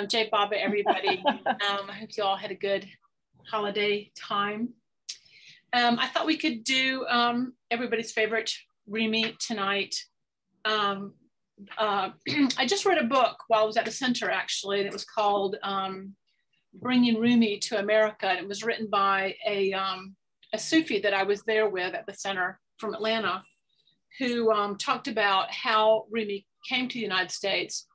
Jay, Baba, everybody. I hope you all had a good holiday time. I thought we could do everybody's favorite Rumi tonight. I just read a book while I was at the center, actually, and it was called Bringing Rumi to America. And it was written by a Sufi that I was there with at the center from Atlanta, who talked about how Rumi came to the United States.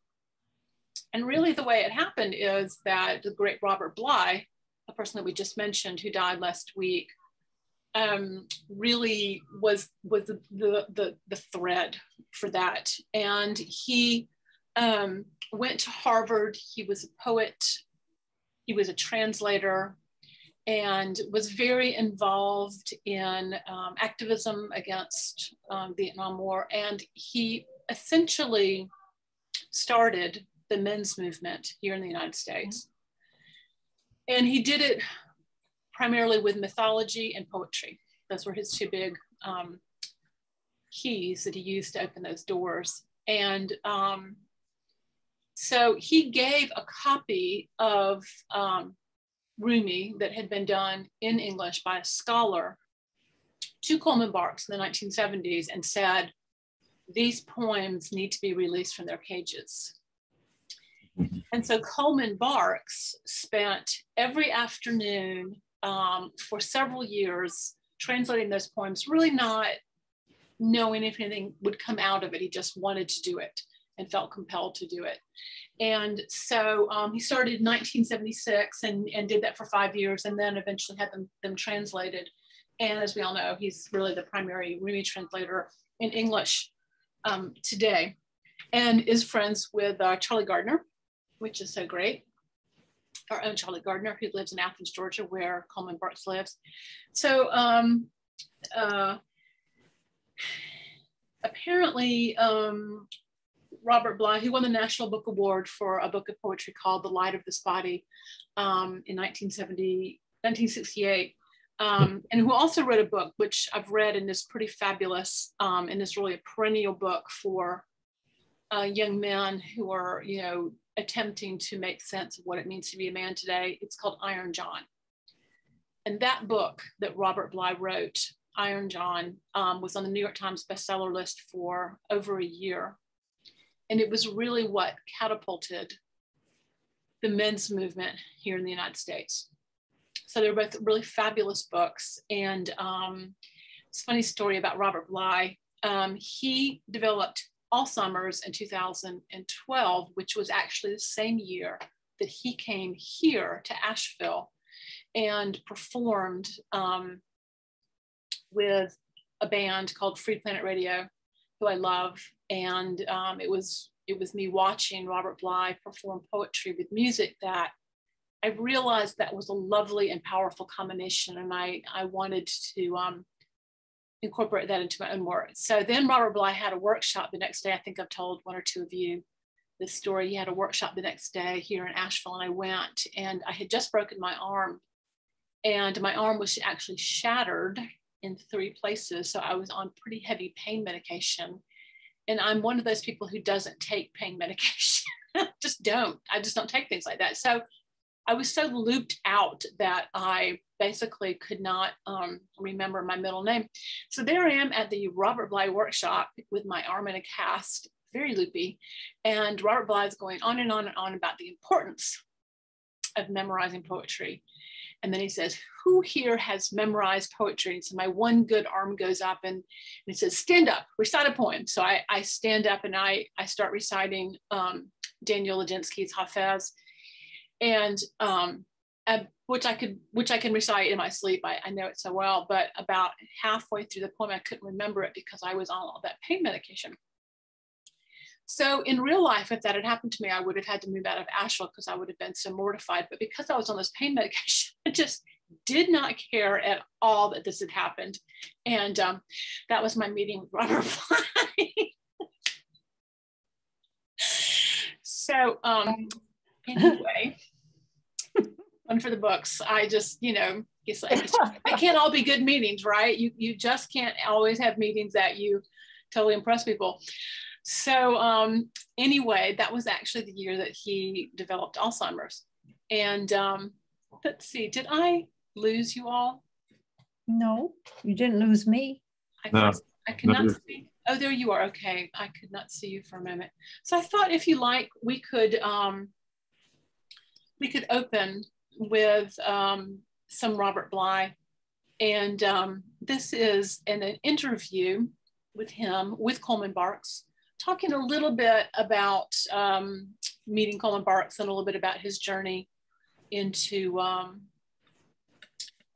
And really the way it happened is that the great Robert Bligh, a person that we just mentioned who died last week, really was the thread for that. And he went to Harvard. He was a poet. He was a translator and was very involved in activism against Vietnam War. And he essentially started the men's movement here in the United States. And he did it primarily with mythology and poetry. Those were his two big keys that he used to open those doors. And so he gave a copy of Rumi that had been done in English by a scholar to Coleman Barks in the 1970s and said, these poems need to be released from their cages. And so Coleman Barks spent every afternoon for several years translating those poems, really not knowing if anything would come out of it. He just wanted to do it and felt compelled to do it. And so he started in 1976 and did that for 5 years, and then eventually had them translated. And as we all know, he's really the primary Rumi translator in English today, and is friends with Charlie Gardner, which is so great. Our own Charlie Gardner, who lives in Athens, Georgia, where Coleman Barks lives. So apparently, Robert Bligh, who won the National Book Award for a book of poetry called The Light of This Body in 1968, and who also wrote a book, which I've read and is pretty fabulous, and is really a perennial book for young men who are, attempting to make sense of what it means to be a man today. It's called Iron John. And that book that Robert Bligh wrote, Iron John, was on the New York Times bestseller list for over a year. And it was really what catapulted the men's movement here in the United States. So they're both really fabulous books. And it's a funny story about Robert Bligh. He developed Alzheimer's in 2012, which was actually the same year that he came here to Asheville and performed with a band called Free Planet Radio, who I love. And it was me watching Robert Bligh perform poetry with music that I realized that was a lovely and powerful combination. And I wanted to incorporate that into my own work. So then Robert Bligh had a workshop the next day. I think I've told one or two of you this story. He had a workshop the next day here in Asheville, and I went, and I had just broken my arm, and my arm was actually shattered in 3 places. So I was on pretty heavy pain medication. And I'm one of those people who doesn't take pain medication. I just don't take things like that. So I was so looped out that I basically could not remember my middle name. So there I am at the Robert Bligh workshop with my arm in a cast, very loopy. And Robert Bligh is going on and on and on about the importance of memorizing poetry. And then he says, who here has memorized poetry? And so my one good arm goes up and it says, stand up, recite a poem. So I stand up and I start reciting Daniel Ladinsky's Hafez. And which I can recite in my sleep. I know it so well, but about halfway through the poem, I couldn't remember it because I was on all that pain medication. So in real life, if that had happened to me, I would have had to move out of Asheville because I would have been so mortified. But because I was on this pain medication, I just did not care at all that this had happened. And that was my meeting with Robert Bligh. So anyway, one for the books. I just, it's like, they can't all be good meetings, right? You just can't always have meetings that you totally impress people. So anyway, that was actually the year that he developed Alzheimer's. And let's see, did I lose you all? No, you didn't lose me. I could not see. Oh, there you are. Okay, I could not see you for a moment. So I thought, if you like, we could open with some Robert Bligh, and this is an interview with him with Coleman Barks, talking a little bit about meeting Coleman Barks and a little bit about his journey into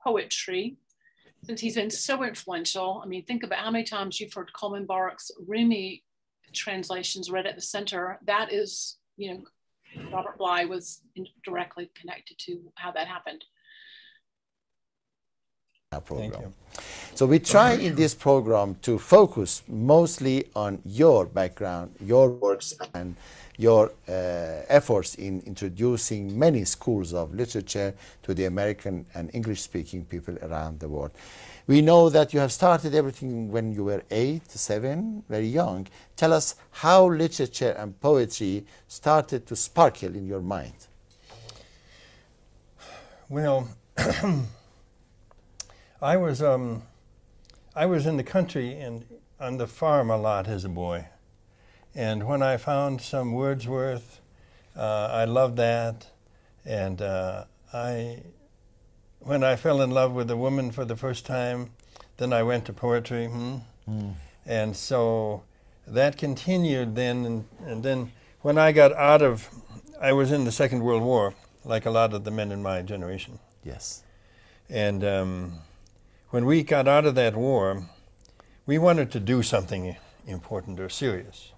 poetry, since he's been so influential. I mean, think about how many times you've heard Coleman Barks' Rumi translations read at the center. That is, you know, Robert Bligh was directly connected to how that happened. Program. Thank you. So we try in this program to focus mostly on your background, your works, and your efforts in introducing many schools of literature to the American and English-speaking people around the world. We know that you have started everything when you were 8, 7, very young. Tell us how literature and poetry started to sparkle in your mind. Well, I was in the country and on the farm a lot as a boy. And when I found some Wordsworth, I loved that. And when I fell in love with a woman for the first time, then I went to poetry. And so that continued then. And then when I got out of, I was in the Second World War, like a lot of the men in my generation. Yes. And when we got out of that war, we wanted to do something important or serious.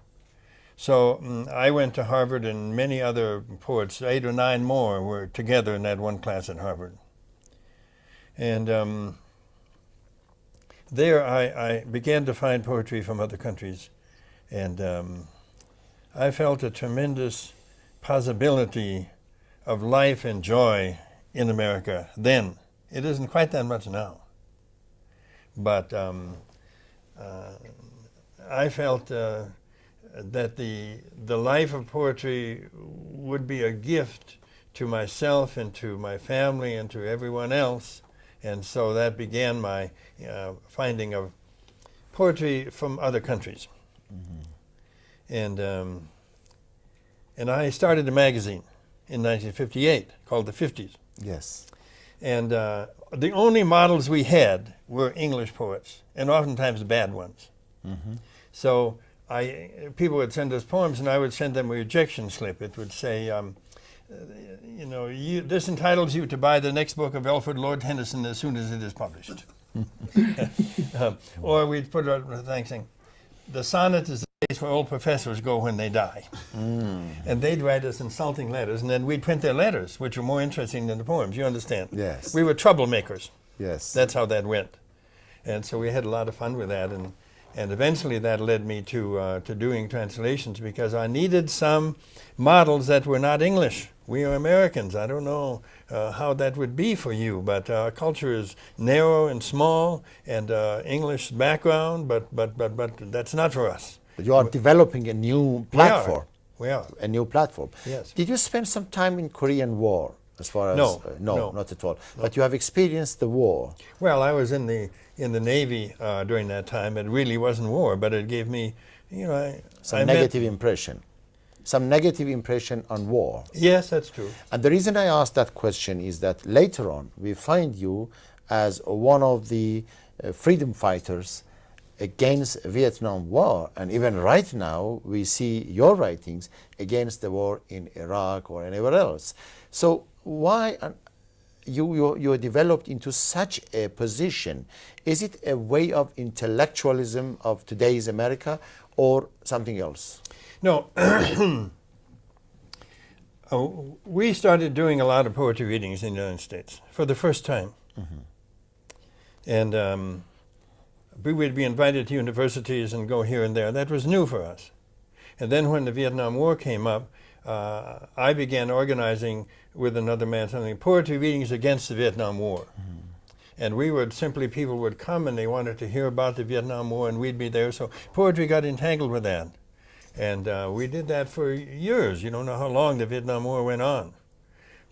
So I went to Harvard, and many other poets, 8 or 9 more, were together in that one class at Harvard. And there I began to find poetry from other countries. And I felt a tremendous possibility of life and joy in America then. It isn't quite that much now. But I felt that the life of poetry would be a gift to myself and to my family and to everyone else. And so that began my finding of poetry from other countries. And I started a magazine in 1958 called The 50s. Yes. And the only models we had were English poets, and oftentimes bad ones. So people would send us poems, and I would send them a rejection slip. It would say, you know, this entitles you to buy the next book of Alfred Lord Tennyson as soon as it is published. Or we'd put out a thing saying, the sonnet is the place where old professors go when they die. And they'd write us insulting letters, and then we'd print their letters, which were more interesting than the poems, you understand? Yes. We were troublemakers. Yes. That's how that went. And so we had a lot of fun with that, and eventually that led me to doing translations, because I needed some models that were not English. We are Americans. I don't know how that would be for you, but our culture is narrow and small, and English background, but that's not for us. But you are developing a new platform. We are. A new platform. Yes. Did you spend some time in Korean War? As far as no, not at all. No. But you have experienced the war. Well, I was in the Navy during that time. It really wasn't war, but it gave me, you know, some negative impression. Some negative impression on war. Yes, that's true. And the reason I asked that question is that later on we find you as one of the freedom fighters against Vietnam War, and even right now we see your writings against the war in Iraq or anywhere else. So why you developed into such a position? Is it a way of intellectualism of today's America or something else? No. We started doing a lot of poetry readings in the United States for the first time. And we would be invited to universities and go here and there. That was new for us. And then when the Vietnam War came up, I began organizing with another man something, poetry readings against the Vietnam War. And we would simply, people would come and they wanted to hear about the Vietnam War, and we'd be there. So poetry got entangled with that. And we did that for years. You don't know how long the Vietnam War went on.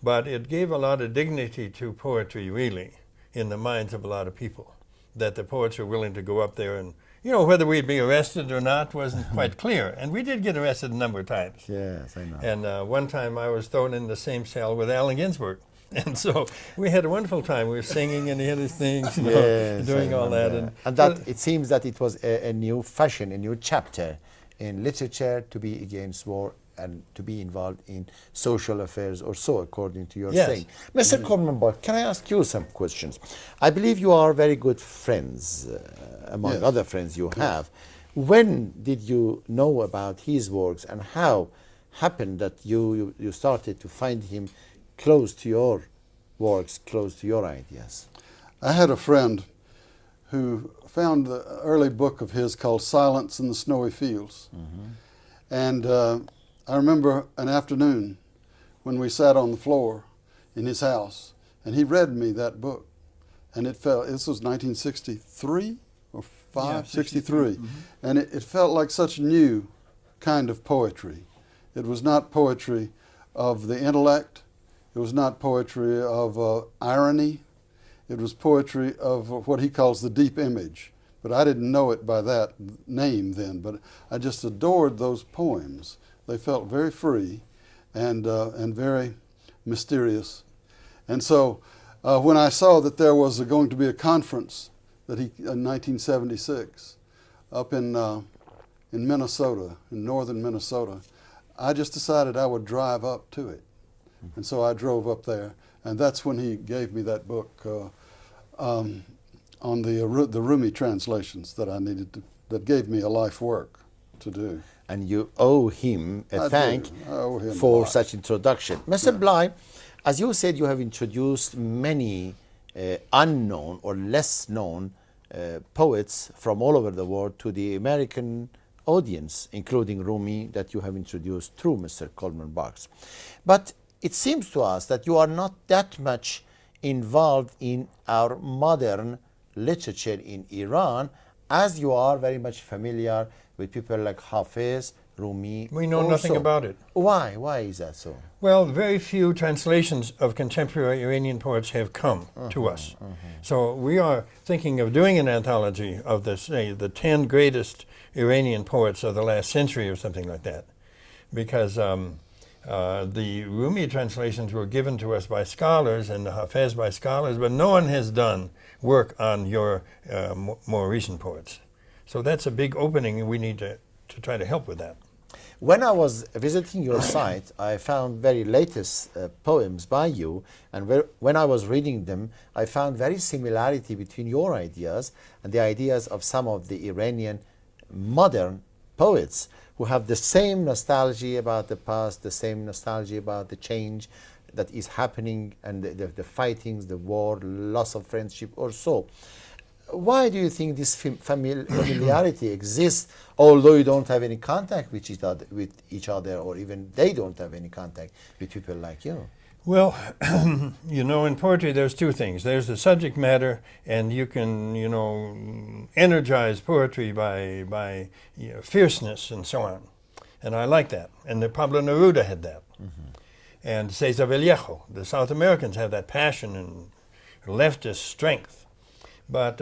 But it gave a lot of dignity to poetry, really, in the minds of a lot of people, that the poets were willing to go up there and, you know, whether we'd be arrested or not wasn't quite clear. And we did get arrested a number of times. Yes, I know. And one time I was thrown in the same cell with Allen Ginsberg. And so we had a wonderful time. We were singing and the other things, you know, Yes, doing all that. And that it seems that it was a new fashion, a new chapter in literature to be against war and to be involved in social affairs or so, according to your saying. Mr. Coleman, can I ask you some questions? I believe you are very good friends, among other friends you have. When did you know about his works, and how happened that you started to find him close to your works, close to your ideas? I had a friend who found the early book of his called Silence in the Snowy Fields. And I remember an afternoon when we sat on the floor in his house, and he read me that book. And it felt, this was 1963 or 5, yeah, 63. And it felt like such new kind of poetry. It was not poetry of the intellect. It was not poetry of irony. It was poetry of what he calls the deep image. But I didn't know it by that name then, but I just adored those poems. They felt very free and very mysterious. And so when I saw that there was going to be a conference that in 1976 up in Minnesota, in northern Minnesota, I just decided I would drive up to it. And so I drove up there, and that's when he gave me that book on the Rumi translations that I needed to, that gave me a life work to do. And you owe him a thank for such introduction. Mr. Bligh, as you said, you have introduced many unknown or less known poets from all over the world to the American audience, including Rumi, that you have introduced through Mr. Coleman Barks. But it seems to us that you are not that much involved in our modern literature in Iran, as you are very much familiar with people like Hafiz, Rumi. We know nothing about it. Why? Why is that so? Well, very few translations of contemporary Iranian poets have come to us. So we are thinking of doing an anthology of the, say, the 10 greatest Iranian poets of the last century or something like that. Because the Rumi translations were given to us by scholars and the Hafiz by scholars, but no one has done work on your more recent poets. So that's a big opening, and we need to try to help with that. When I was visiting your site, I found very latest poems by you, and when I was reading them, I found very similarity between your ideas and the ideas of some of the Iranian modern poets who have the same nostalgia about the past, the same nostalgia about the change that is happening, and the fightings, the war, loss of friendship or so. Why do you think this familiarity exists, although you don't have any contact with each other, or even they don't have any contact with people like you? Well, you know, in poetry there's two things. There's the subject matter, and you can, you know, energize poetry by you know, fierceness and so on. And I like that. And the Pablo Neruda had that. And Cesar Vallejo, the South Americans have that passion and leftist strength. But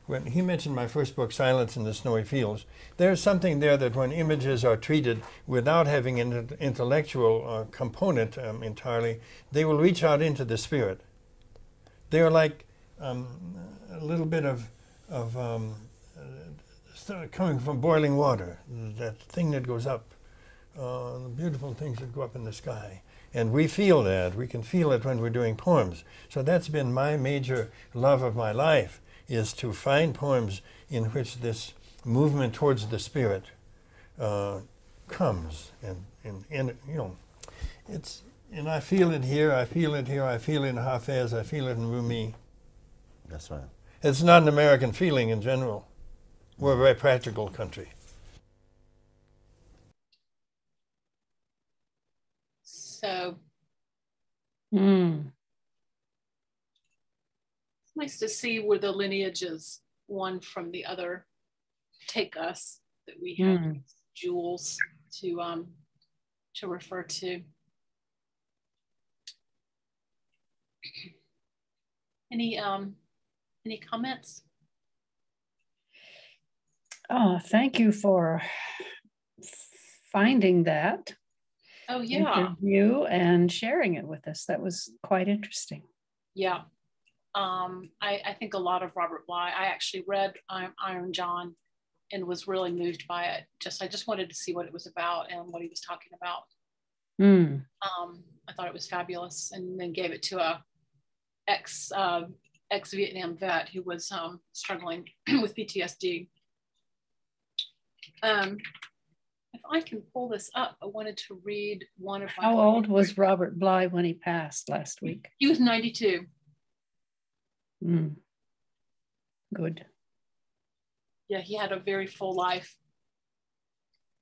when he mentioned my first book, Silence in the Snowy Fields, there's something there that when images are treated without having an intellectual component entirely, they will reach out into the spirit. They are like a little bit of coming from boiling water, that thing that goes up, the beautiful things that go up in the sky. And we feel that. We can feel it when we're doing poems. So that's been my major love of my life, is to find poems in which this movement towards the spirit comes. And you know, it's, and I feel it here, I feel it here, I feel it in Hafiz, I feel it in Rumi. That's right. It's not an American feeling in general. We're a very practical country. So Mm. it's nice to see where the lineages, one from the other, take us, that we have jewels to refer to. Any comments? Oh, thank you for finding that interview and sharing it with us. That was quite interesting. Yeah. I think a lot of Robert Bligh. I actually read Iron John and was really moved by it. I just wanted to see what it was about and what he was talking about. I thought it was fabulous, and then gave it to a ex-Vietnam vet who was struggling with PTSD. If I can pull this up, I wanted to read one of my. How old was Robert Bligh when he passed last week? He was 92. Good. Yeah, he had a very full life.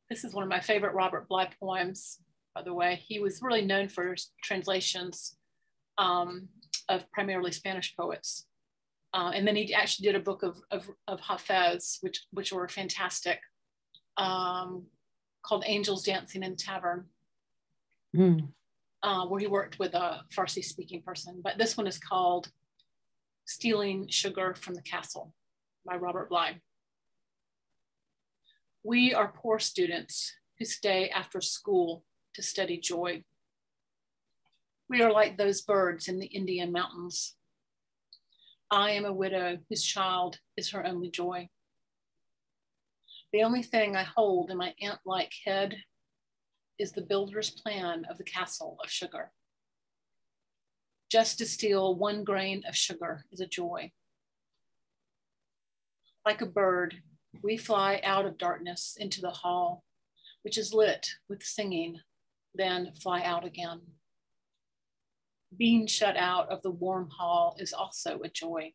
This is one of my favorite Robert Bligh poems, by the way. He was really known for his translations of primarily Spanish poets. And then he actually did a book of Hafez, which were fantastic, called Angels Dancing in the Tavern, where he worked with a Farsi speaking person. But this one is called Stealing Sugar from the Castle by Robert Bligh. We are poor students who stay after school to study joy. We are like those birds in the Indian mountains. I am a widow whose child is her only joy. The only thing I hold in my ant-like head is the builder's plan of the castle of sugar. Just to steal 1 grain of sugar is a joy. Like a bird, we fly out of darkness into the hall, which is lit with singing, then fly out again. Being shut out of the warm hall is also a joy.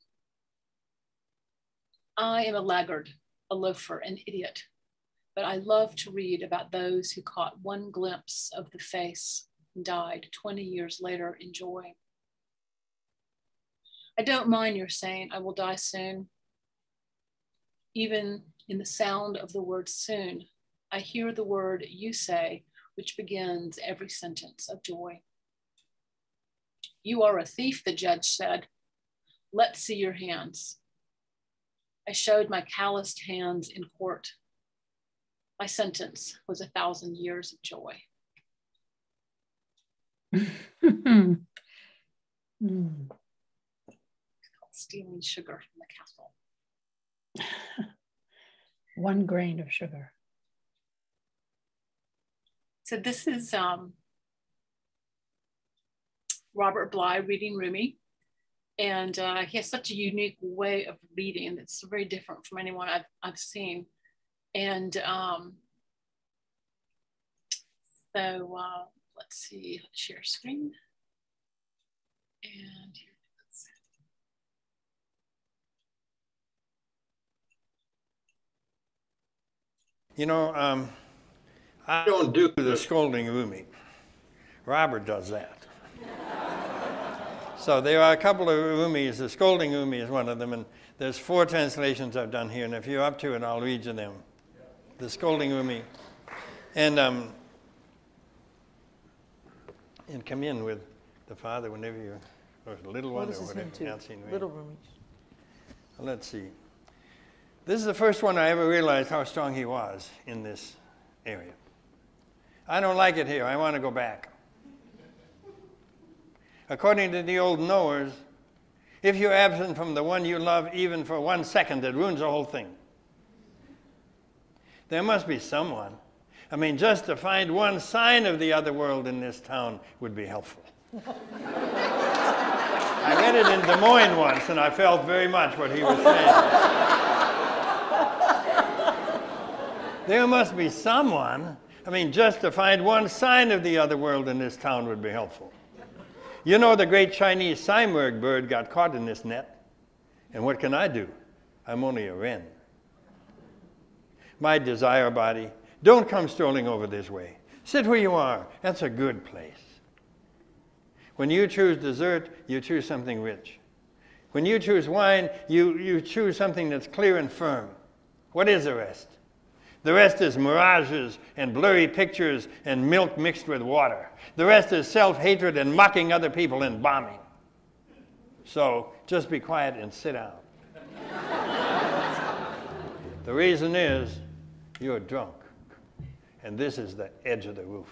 I am a laggard, a loafer, an idiot, but I love to read about those who caught 1 glimpse of the face and died 20 years later in joy. I don't mind your saying I will die soon. Even in the sound of the word soon, I hear the word you say, which begins every sentence of joy. You are a thief, the judge said. Let's see your hands. I showed my calloused hands in court. My sentence was 1,000 years of joy. Stealing sugar from the castle. 1 grain of sugar. So this is Robert Bligh reading Rumi. And he has such a unique way of reading. It's very different from anyone I've seen. And so let's see, let's share screen. And here it is. You know, I don't do the scolding Rumi. Robert does that. So there are a couple of Rumis. The scolding Rumi is one of them, and there's 4 translations I've done here, and if you're up to it, I'll read you them. The scolding Rumi. And come in with the father whenever you're, or the little one, or whatever. Little Rumi. Let's see. This is the first one I ever realized how strong he was in this area. I don't like it here. I want to go back. According to the old knowers, if you're absent from the one you love even for 1 second, it ruins the whole thing. There must be someone. I mean, just to find 1 sign of the other world in this town would be helpful. I read it in Des Moines once, and I felt very much what he was saying. There must be someone. I mean, just to find 1 sign of the other world in this town would be helpful. You know, the great Chinese Simurgh bird got caught in this net. And what can I do? I'm only a wren. My desire body, don't come strolling over this way. Sit where you are. That's a good place. When you choose dessert, you choose something rich. When you choose wine, you choose something that's clear and firm. What is the rest? The rest is mirages and blurry pictures and milk mixed with water. The rest is self-hatred and mocking other people and bombing. So just be quiet and sit down. The reason is you're drunk, and this is the edge of the roof.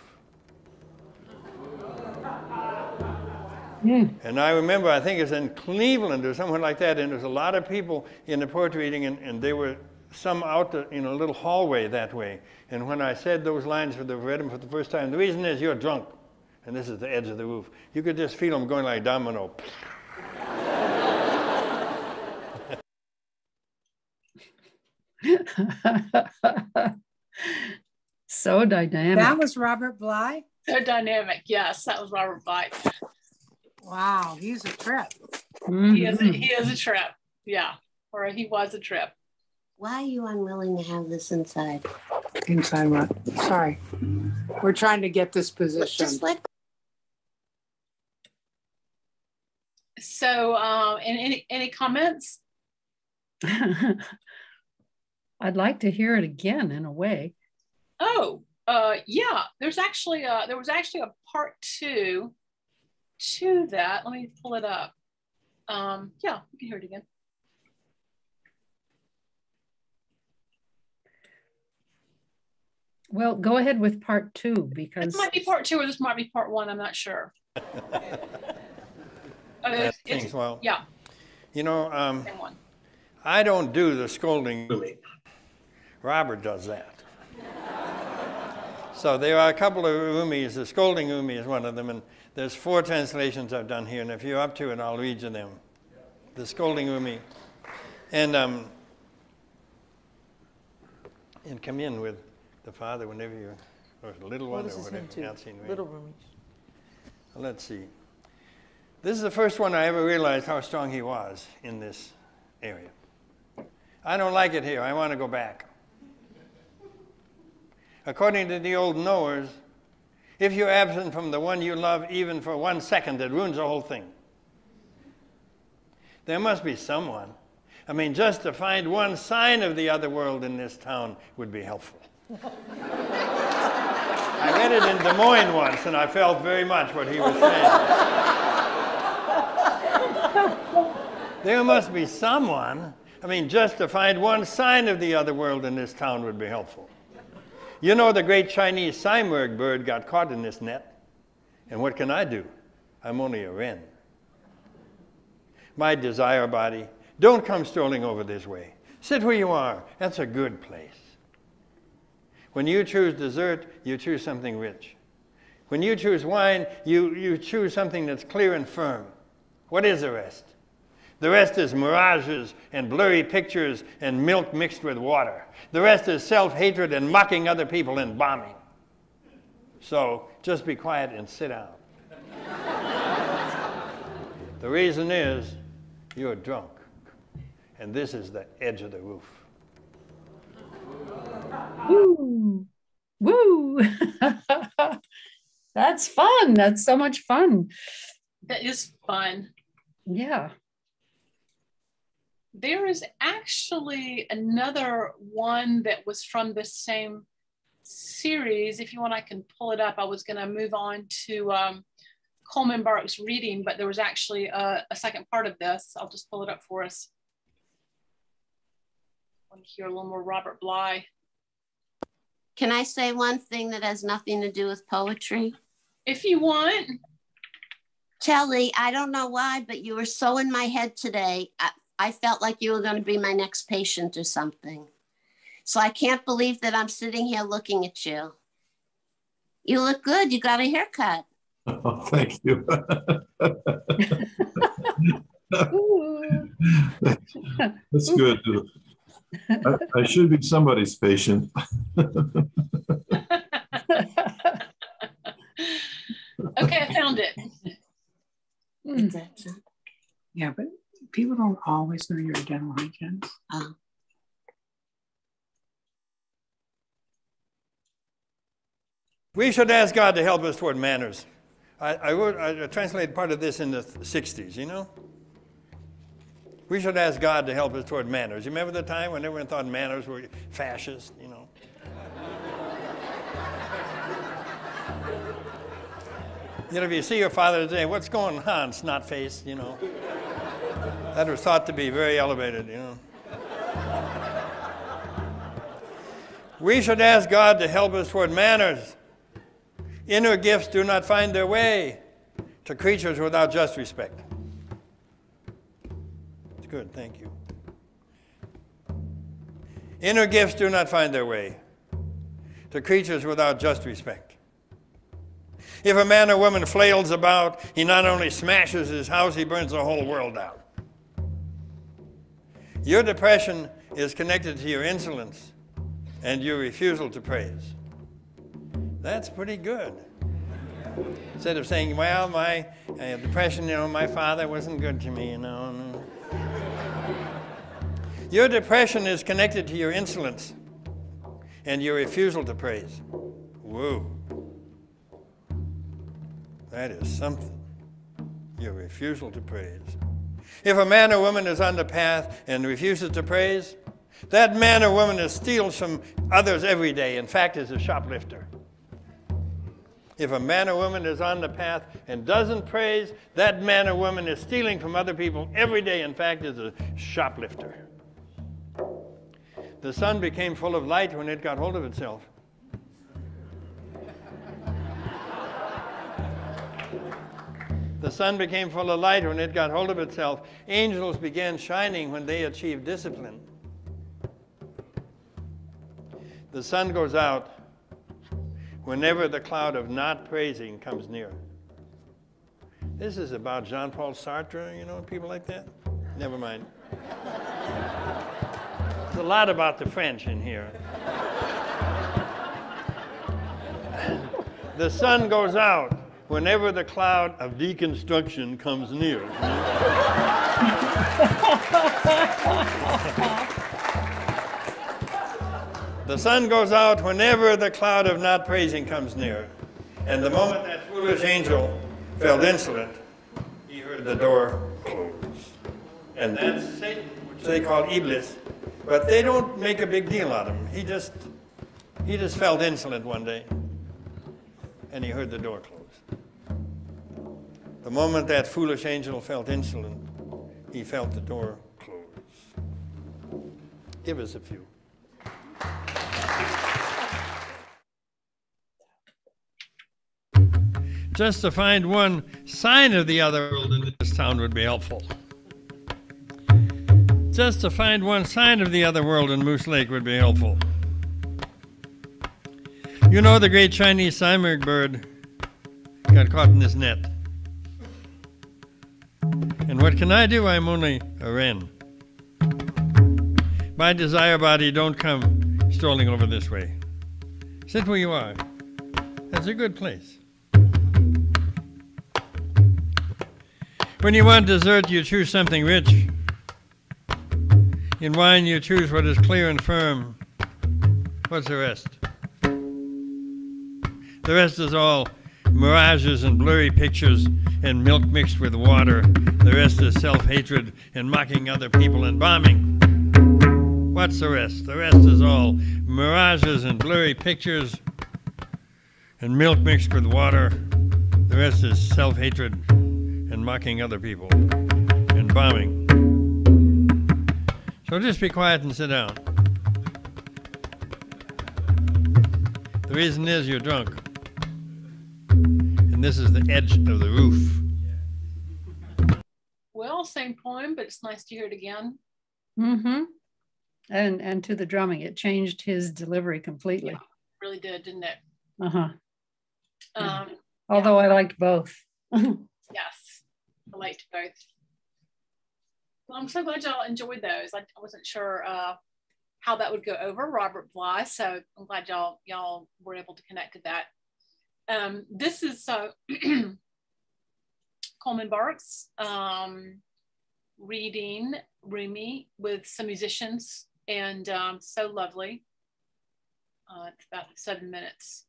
And I remember, I think it's in Cleveland or somewhere like that, and there's a lot of people in the poetry reading, and they were some out in a little hallway that way. And when I said those lines, read them for the first time, the reason is you're drunk, and this is the edge of the roof. You could just feel them going like domino. So dynamic. That was Robert Bligh? So dynamic. Yes, that was Robert Bligh. Wow, he's a trip. Mm-hmm. He is a trip. Yeah, or he was a trip. Why are you unwilling to have this inside? Inside what? Sorry. We're trying to get this position. Just let So, and any comments? I'd like to hear it again in a way. Oh, yeah. There was actually a part 2 to that. Let me pull it up. Yeah, you can hear it again. Well, go ahead with part 2 because This might be part 2 or this might be part 1. I'm not sure. Well, yeah. You know, Same one. I don't do the scolding. Robert does that. So there are a couple of Rumis. The scolding Rumi is one of them, and there's 4 translations I've done here, and if you're up to it, I'll read you them. The scolding Rumi. And come in with the father whenever you're, or the little one, or whatever. Little Rumi. Well, let's see. This is the first one I ever realized how strong he was in this area. I don't like it here. I want to go back. According to the old knowers, if you're absent from the one you love even for 1 second, it ruins the whole thing. There must be someone. I mean, just to find one sign of the other world in this town would be helpful. I read it in Des Moines once, and I felt very much what he was saying. There must be someone. I mean, just to find one sign of the other world in this town would be helpful. You know, the great Chinese Simurgh bird got caught in this net. And what can I do? I'm only a wren. My desire body, don't come strolling over this way. Sit where you are. That's a good place. When you choose dessert, you choose something rich. When you choose wine, you choose something that's clear and firm. What is the rest? The rest is mirages and blurry pictures and milk mixed with water. The rest is self-hatred and mocking other people and bombing. So just be quiet and sit down. The reason is you're drunk, and this is the edge of the roof. Woo! Woo! That's fun. That's so much fun. That is fun. Yeah. There is actually another one that was from the same series. If you want, I can pull it up. I was going to move on to Coleman Barrett's reading, but there was actually a second part of this. I'll just pull it up for us. I want to hear a little more Robert Bligh. Can I say one thing that has nothing to do with poetry? If you want. Kelly, I don't know why, but you were so in my head today. I felt like you were going to be my next patient or something. So I can't believe that I'm sitting here looking at you. You look good. You got a haircut. Oh, thank you. That's good. I should be somebody's patient. Okay, I found it. Yeah, but people don't always know you're a dental hygienist. We should ask God to help us toward manners. I translated part of this in the 60s, you know? We should ask God to help us toward manners. You remember the time when everyone thought manners were fascist, you know? You know, if you see your father today, what's going on, snot face, you know? That was thought to be very elevated, you know. We should ask God to help us toward manners. Inner gifts do not find their way to creatures without just respect. It's good, thank you. Inner gifts do not find their way to creatures without just respect. If a man or woman flails about, he not only smashes his house, he burns the whole world down. Your depression is connected to your insolence and your refusal to praise. That's pretty good. Instead of saying, well, my depression, you know, my father wasn't good to me, you know. Your depression is connected to your insolence and your refusal to praise. Whoa. That is something. Your refusal to praise. If a man or woman is on the path and refuses to praise, that man or woman steals from others every day. In fact, is a shoplifter. If a man or woman is on the path and doesn't praise, that man or woman is stealing from other people every day. In fact, is a shoplifter. The sun became full of light when it got hold of itself. The sun became full of light when it got hold of itself. Angels began shining when they achieved discipline. The sun goes out whenever the cloud of not praising comes near. This is about Jean-Paul Sartre, you know, people like that. Never mind. There's a lot about the French in here. The sun goes out whenever the cloud of deconstruction comes near. The sun goes out whenever the cloud of not praising comes near. And the moment that foolish angel felt insolent, he heard the door close. And that's Satan, which they call Iblis. But they don't make a big deal out of him. He just felt insolent one day. And he heard the door close. The moment that foolish angel felt insolent, he felt the door close. Give us a few. Just to find one sign of the other world in this town would be helpful. Just to find one sign of the other world in Moose Lake would be helpful. You know, the great Chinese Simurgh bird got caught in this net. And what can I do? I'm only a wren. My desire body, don't come strolling over this way. Sit where you are. That's a good place. When you want dessert, you choose something rich. In wine, you choose what is clear and firm. What's the rest? The rest is all mirages and blurry pictures and milk mixed with water. The rest is self-hatred and mocking other people and bombing. What's the rest? The rest is all mirages and blurry pictures and milk mixed with water. The rest is self-hatred and mocking other people and bombing. So just be quiet and sit down. The reason is you're drunk. And this is the edge of the roof. Well, same poem, but it's nice to hear it again. Mm-hmm. And to the drumming, it changed his delivery completely. Yeah, really did, didn't it? Uh-huh. Although I liked both. Yes, I liked both. Well, I'm so glad y'all enjoyed those. I wasn't sure how that would go over, Robert Bligh, so I'm glad y'all were able to connect to that. This is Coleman Barks reading Rumi with some musicians, and so lovely. It's about 7 minutes.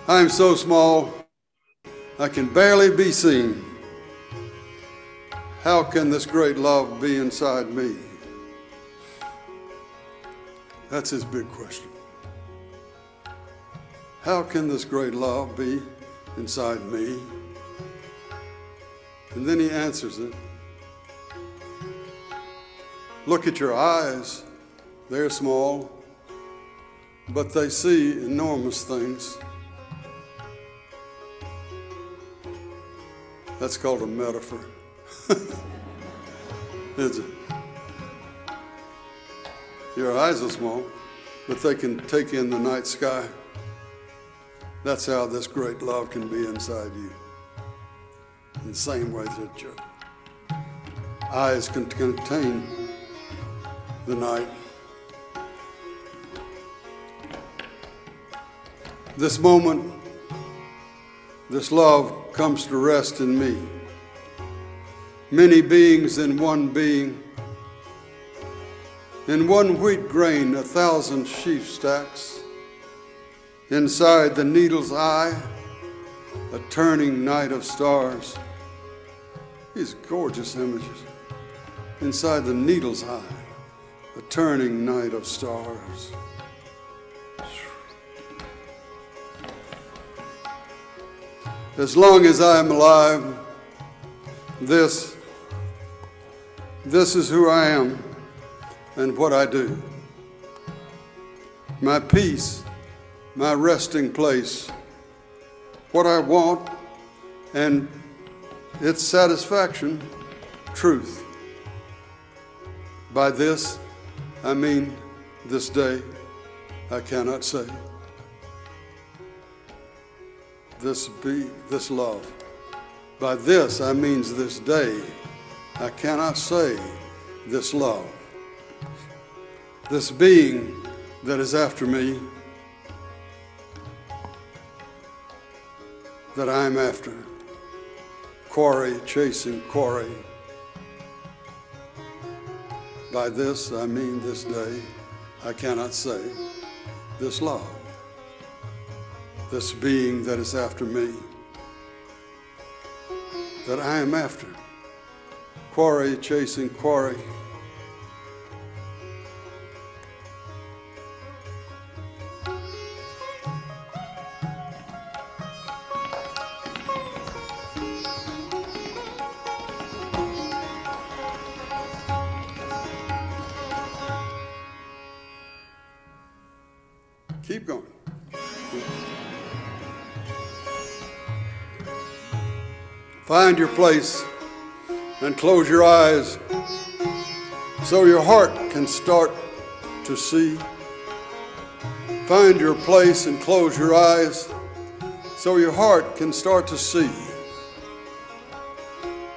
I am so small, I can barely be seen. How can this great love be inside me? That's his big question. How can this great love be inside me? And then he answers it. Look at your eyes. They're small, but they see enormous things. That's called a metaphor. Is it? Your eyes are small, but they can take in the night sky. That's how this great love can be inside you. In the same way that your eyes can contain the night. This moment, this love comes to rest in me. Many beings in one being. In one wheat grain, 1,000 sheaf stacks. Inside the needle's eye, a turning night of stars. These gorgeous images. Inside the needle's eye, a turning night of stars. As long as I am alive, this is who I am and what I do. My peace, my resting place, what I want and its satisfaction, truth. By this, I mean this day, I cannot say. This love. By this, I means this day, I cannot say this love. This being that is after me, that I am after. Quarry chasing quarry. By this, I mean this day, I cannot say this love. This being that is after me, that I am after. Quarry chasing quarry. Keep going. Find your place and close your eyes so your heart can start to see. Find your place and close your eyes so your heart can start to see.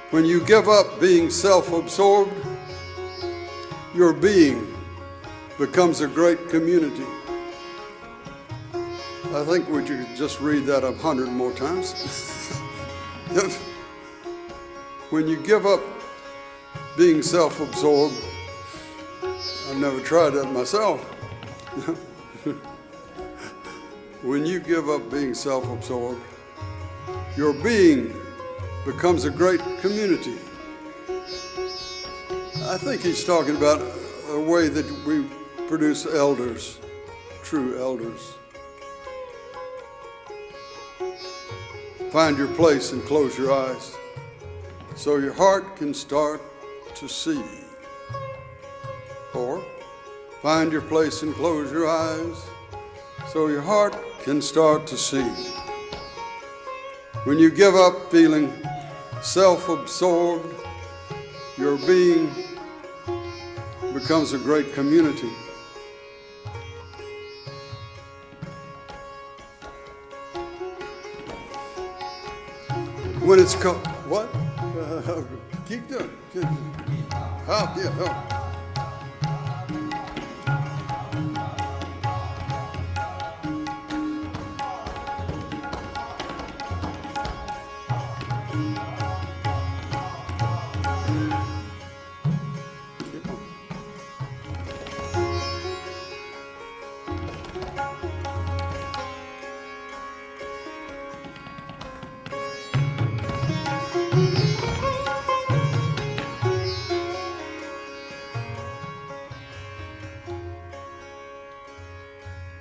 When you give up being self-absorbed, your being becomes a great community. I think we should just read that 100 more times. When you give up being self-absorbed, I've never tried that myself. When you give up being self-absorbed, your being becomes a great community. I think he's talking about a way that we produce elders, true elders. Find your place and close your eyes so your heart can start to see. Or find your place and close your eyes so your heart can start to see. When you give up feeling self-absorbed, your being becomes a great community. When it's called, what? Keep doing. Help, yeah, help.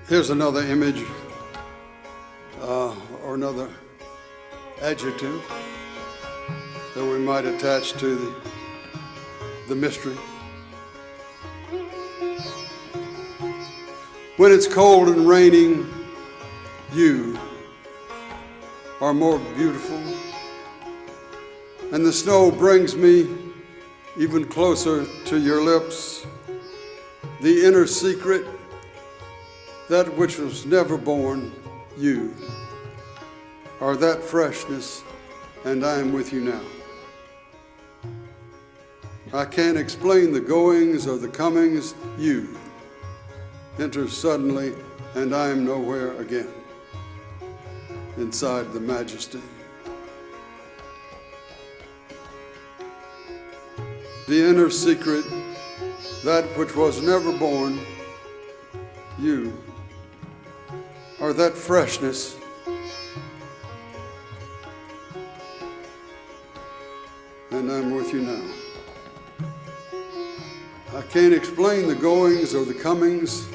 Here's another image or another adjective that we might attach to the mystery. When it's cold and raining, you are more beautiful, and the snow brings me even closer to your lips, the inner secret, that which was never born, you are that freshness, and I am with you now. I can't explain the goings or the comings, you enter suddenly, and I am nowhere again, inside the majesty. The inner secret, that which was never born, you are that freshness, and I'm with you now. I can't explain the goings or the comings,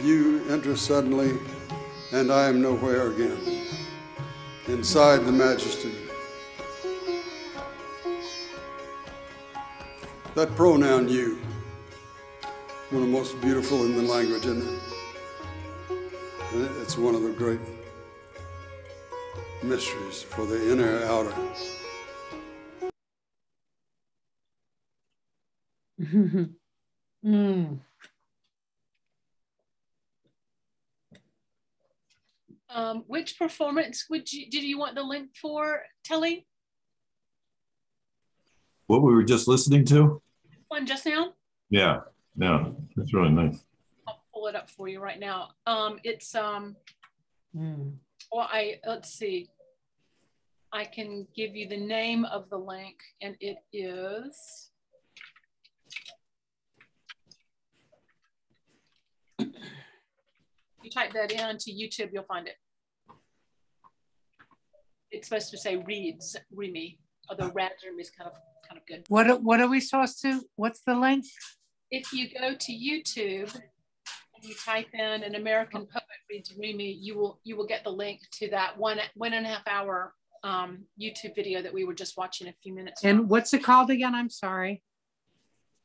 you enter suddenly, and I am nowhere again, inside the majesty. That pronoun you, one of the most beautiful in the language, isn't it? And it's one of the great mysteries for the inner and outer. Mm. Which performance did you want the link for, Telly? What we were just listening to? One just now? Yeah, that's really nice. I'll pull it up for you right now. It's well, let's see. I can give you the name of the link, and it is you type that into YouTube, you'll find it. It's supposed to say reads Rumi, although Rumi is kind of good. What are we supposed to? What's the link? If you go to YouTube and you type in "An American Poet Reads Rumi," you will get the link to that one and a half hour YouTube video that we were just watching a few minutes ago. And what's it called again? I'm sorry.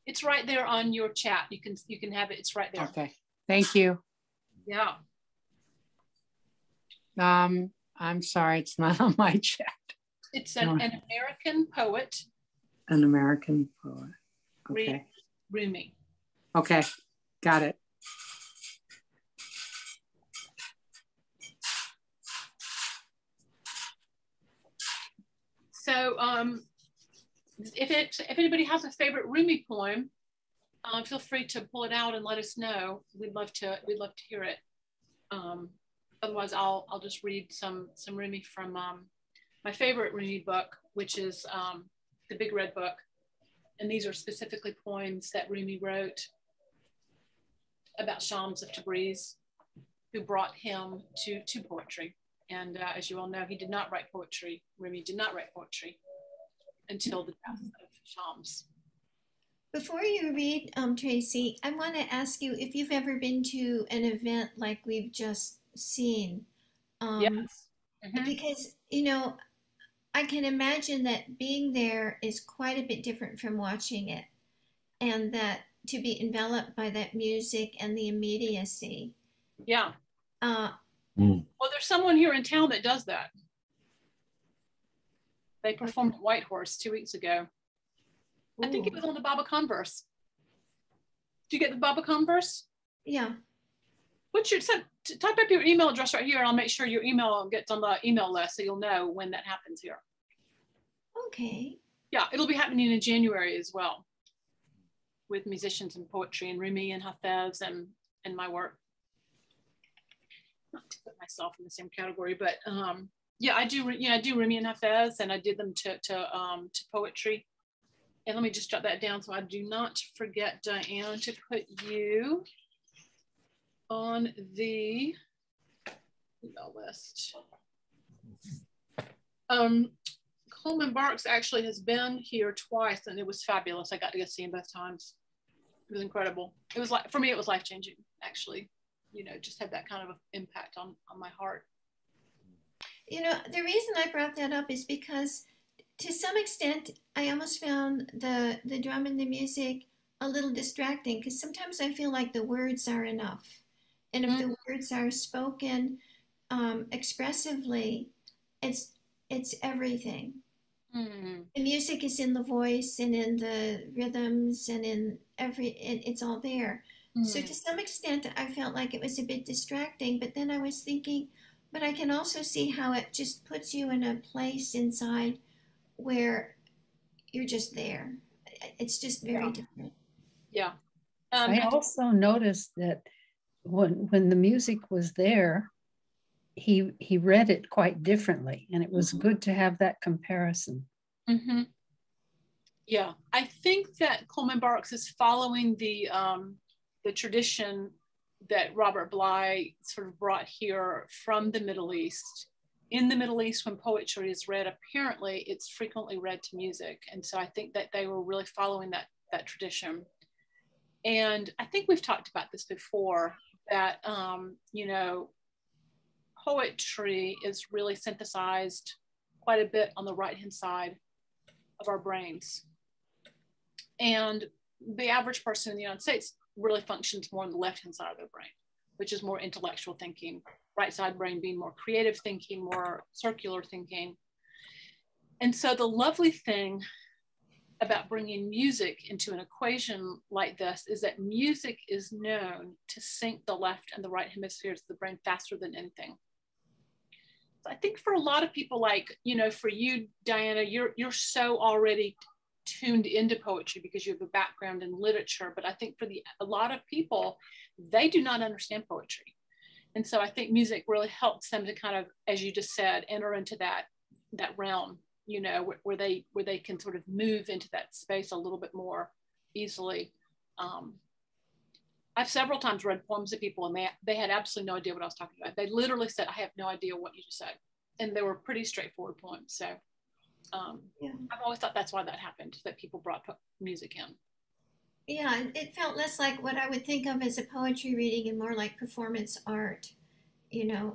It's right there on your chat. You can have it. It's right there. Okay. Thank you. Yeah. I'm sorry, it's not on my chat. It's an American poet. An American poet. Okay. Rumi. Okay, got it. So if anybody has a favorite Rumi poem, feel free to pull it out and let us know. We'd love to hear it. Otherwise, I'll just read some Rumi from my favorite Rumi book, which is the Big Red Book. And these are specifically poems that Rumi wrote about Shams of Tabriz, who brought him to poetry. And as you all know, he did not write poetry. Rumi did not write poetry until the death of Shams. Before you read, Tracey, I want to ask you if you've ever been to an event like we've just seen. Yes. Mm-hmm. Because, I can imagine that being there is quite a bit different from watching it, and that to be enveloped by that music and the immediacy. Yeah. Well, there's someone here in town that does that. They performed at Whitehorse 2 weeks ago. Ooh. I think it was on the Baba Converse. Did you get the Baba Converse? Yeah. Type up your email address right here, and I'll make sure your email gets on the email list so you'll know when that happens here. Okay. Yeah, it'll be happening in January as well, with musicians and poetry and Rumi and Hafez and my work. Not to put myself in the same category, but yeah, I do Rumi and Hafez, and I did them to poetry. And let me just jot that down so I do not forget, Diane, to put you on the email list. Coleman Barks actually has been here twice, and it was fabulous. I got to go see him both times. It was incredible. It was for me, it was life-changing, actually. just had that kind of impact on my heart. The reason I brought that up is because to some extent, I almost found the drum and the music a little distracting, because sometimes I feel like the words are enough. And if the words are spoken expressively, it's everything. The music is in the voice and in the rhythms and in it's all there. So to some extent, I felt like it was a bit distracting, but then I was thinking, but I can also see how it just puts you in a place inside where you're just there. It's just very different. Yeah. I also noticed that when the music was there, he read it quite differently, and it was good to have that comparison. Yeah, I think that Coleman Barks is following the tradition that Robert Bligh sort of brought here from the Middle East. In the Middle East, when poetry is read, apparently it's frequently read to music. And so I think that they were really following that tradition. And I think we've talked about this before, that, poetry is really synthesized quite a bit on the right-hand side of our brains. And the average person in the United States really functions more on the left-hand side of their brain, which is more intellectual thinking, right side brain being more creative thinking, more circular thinking. And so the lovely thing about bringing music into an equation like this is that music is known to sync the left and the right hemispheres of the brain faster than anything. So I think for a lot of people, like, for you, Diana, you're so already tuned into poetry because you have a background in literature, but I think for a lot of people, they do not understand poetry. And so I think music really helps them to kind of, as you just said, enter into that realm, where they can sort of move into that space a little bit more easily. I've several times read poems to people, and they had absolutely no idea what I was talking about. They literally said, I have no idea what you just said. And they were pretty straightforward poems. So I've always thought that's why that happened, that people brought music in. Yeah, it felt less like what I would think of as a poetry reading and more like performance art, Yeah.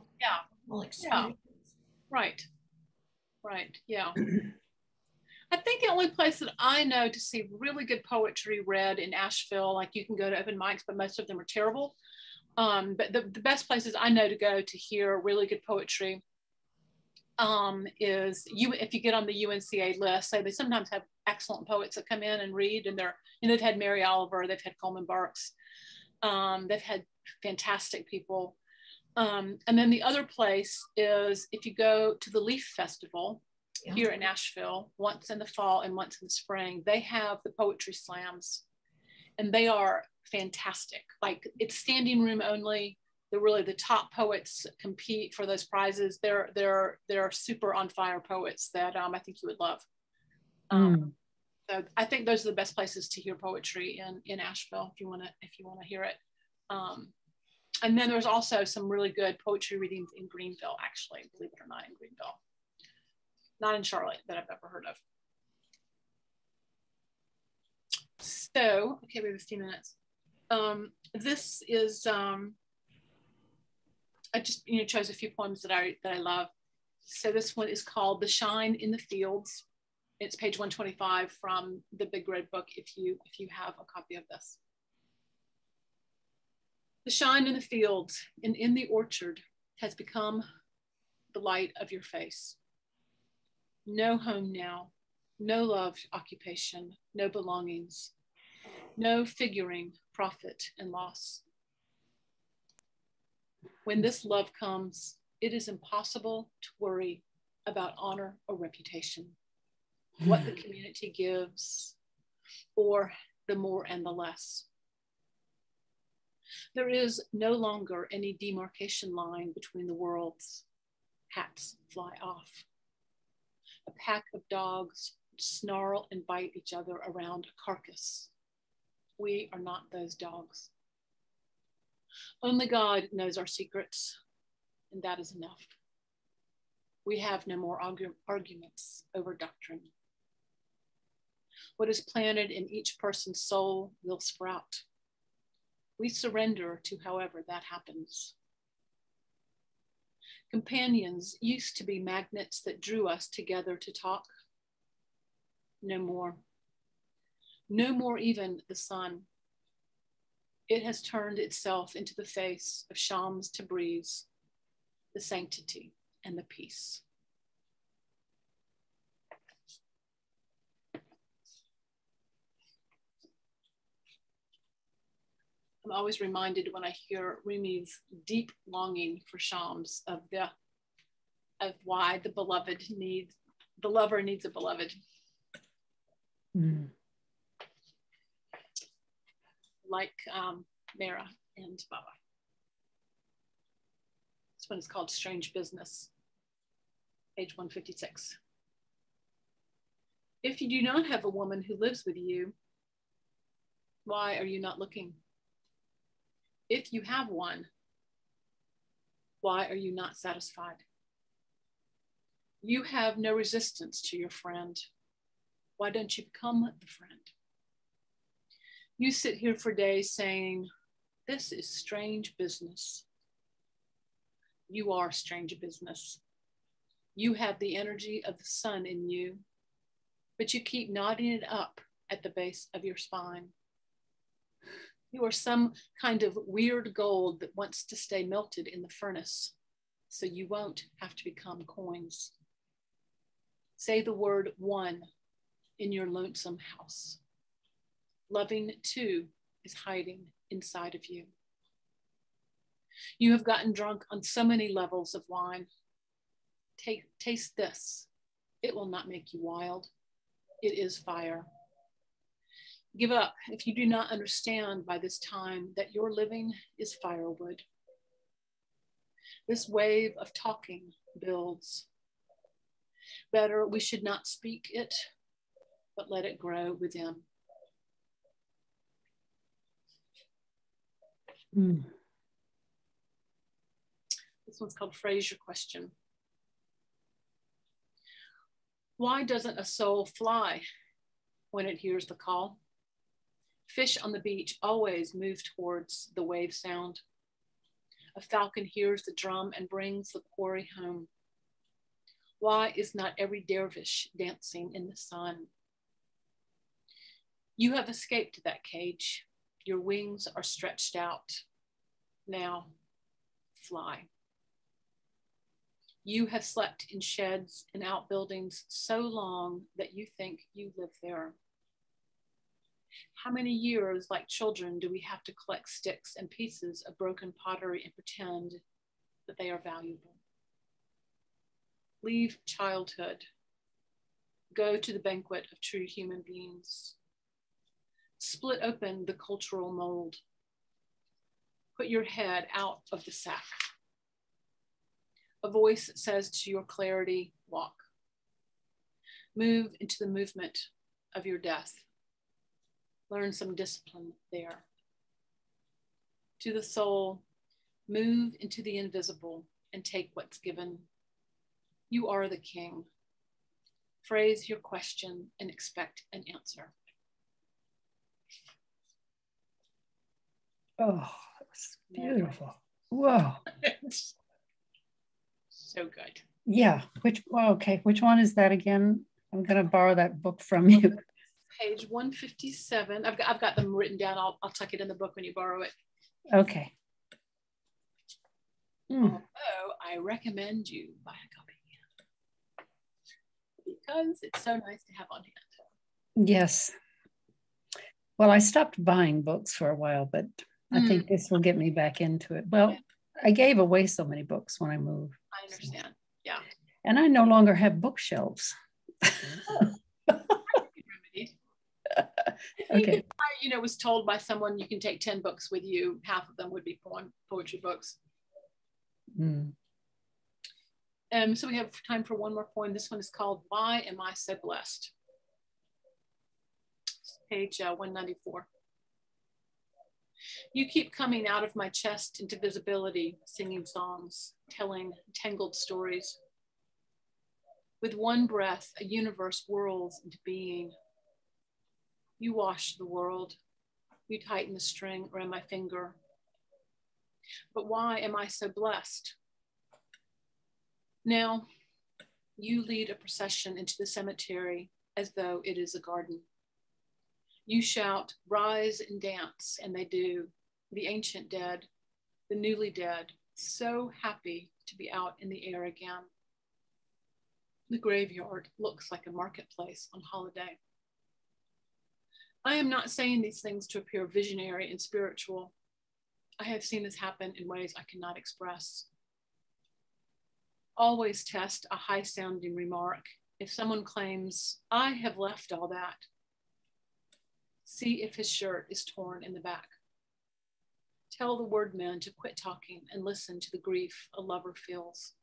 Whole experience. Yeah. Right. Yeah. I think the only place that I know to see really good poetry read in Asheville, like you can go to open mics, but most of them are terrible. But the best places I know to go to hear really good poetry is if you get on the UNCA list. So they sometimes have excellent poets that come in and read, and they've had Mary Oliver, they've had Coleman Barks, they've had fantastic people. And then the other place is if you go to the Leaf Festival here in Asheville, once in the fall and once in the spring, they have the poetry slams, and they are fantastic. Like, it's standing room only. The top poets compete for those prizes. They're super on fire poets that I think you would love. So I think those are the best places to hear poetry in Asheville if you want to hear it. And then there's also some really good poetry readings in Greenville, actually, believe it or not, in Greenville. Not in Charlotte that I've ever heard of. So, okay, we have a few minutes. This is, I just chose a few poems that I love. So this one is called "The Shine in the Fields." It's page 125 from the Big Red Book if you have a copy of this. The shine in the fields and in the orchard has become the light of your face. No home now, no loved occupation, no belongings, no figuring profit and loss. When this love comes, it is impossible to worry about honor or reputation, what the community gives, or the more and the less. There is no longer any demarcation line between the worlds. Hats fly off. A pack of dogs snarl and bite each other around a carcass. We are not those dogs. Only God knows our secrets, and that is enough. We have no more arguments over doctrine. What is planted in each person's soul will sprout. We surrender to however that happens. Companions used to be magnets that drew us together to talk. No more. No more even the sun. It has turned itself into the face of Shams Tabriz, the sanctity and the peace. I'm always reminded when I hear Rumi's deep longing for Shams of why the lover needs a beloved. Mm. Like Mara and Baba. This one is called Strange Business, page 156. If you do not have a woman who lives with you, why are you not looking? If you have one, why are you not satisfied? You have no resistance to your friend. Why don't you become the friend? You sit here for days saying, this is strange business. You are strange business. You have the energy of the sun in you, but you keep knotting it up at the base of your spine. You are some kind of weird gold that wants to stay melted in the furnace, so you won't have to become coins. Say the word one in your lonesome house. Loving too is hiding inside of you. You have gotten drunk on so many levels of wine. Taste this. It will not make you wild. It is fire. Give up if you do not understand by this time that your living is firewood. This wave of talking builds. Better we should not speak it, but let it grow within. Mm. This one's called Phrase Your Question. Why doesn't a soul fly when it hears the call? Fish on the beach always move towards the wave sound. A falcon hears the drum and brings the quarry home. Why is not every dervish dancing in the sun? You have escaped that cage. Your wings are stretched out. Now, fly. You have slept in sheds and outbuildings so long that you think you live there. How many years, like children, do we have to collect sticks and pieces of broken pottery and pretend that they are valuable? Leave childhood. Go to the banquet of true human beings. Split open the cultural mold. Put your head out of the sack. A voice says to your clarity, walk. Move into the movement of your death. Learn some discipline there. To the soul, move into the invisible and take what's given. You are the king. Phrase your question and expect an answer. Oh, that's beautiful. Whoa. So good. Yeah. Which one is that again? I'm going to borrow that book from you. Page 157. I've got them written down. I'll tuck it in the book when you borrow it. Okay. Although I recommend you buy a copy because it's so nice to have on hand. Yes. Well, I stopped buying books for a while, but I think this will get me back into it. Well, I gave away so many books when I moved. I understand. Yeah. And I no longer have bookshelves. Okay. If I, was told by someone you can take 10 books with you, half of them would be poetry books. Mm. So we have time for one more poem. This one is called Why Am I So Blessed? Page 194. You keep coming out of my chest into visibility, singing songs, telling tangled stories. With one breath, a universe whirls into being. You wash the world. You tighten the string around my finger. But why am I so blessed? Now, you lead a procession into the cemetery as though it is a garden. You shout, rise and dance, and they do. The ancient dead, the newly dead, so happy to be out in the air again. The graveyard looks like a marketplace on holiday. I am not saying these things to appear visionary and spiritual. I have seen this happen in ways I cannot express. Always test a high-sounding remark. If someone claims, I have left all that, see if his shirt is torn in the back. Tell the word men to quit talking and listen to the grief a lover feels.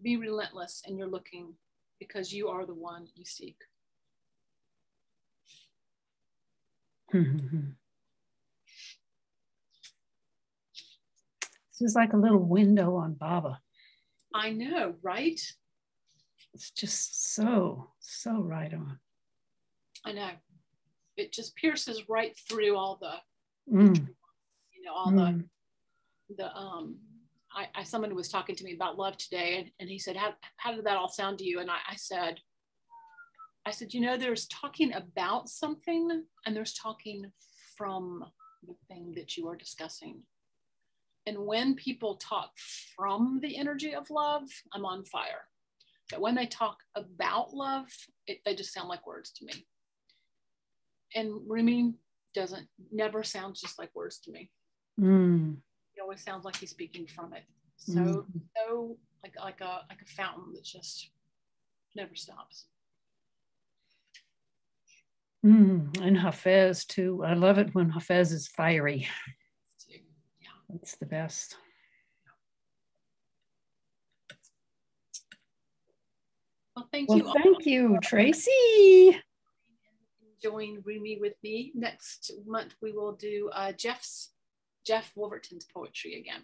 Be relentless in your looking, because you are the one you seek. This is like a little window on Baba. I know, right? It's just so right on. I know. It just pierces right through all the, someone was talking to me about love today, and he said, how did that all sound to you? And I said, there's talking about something and there's talking from the thing that you are discussing. And when people talk from the energy of love, I'm on fire. But when they talk about love, they just sound like words to me. And Rumi never sounds just like words to me. He always sounds like he's speaking from it. So like a fountain that just never stops. And Hafez too. I love it when Hafez is fiery. Yeah, it's the best. Well, thank you, Tracey. Enjoying Rumi with me. Next month we will do Jeff Wolverton's poetry again.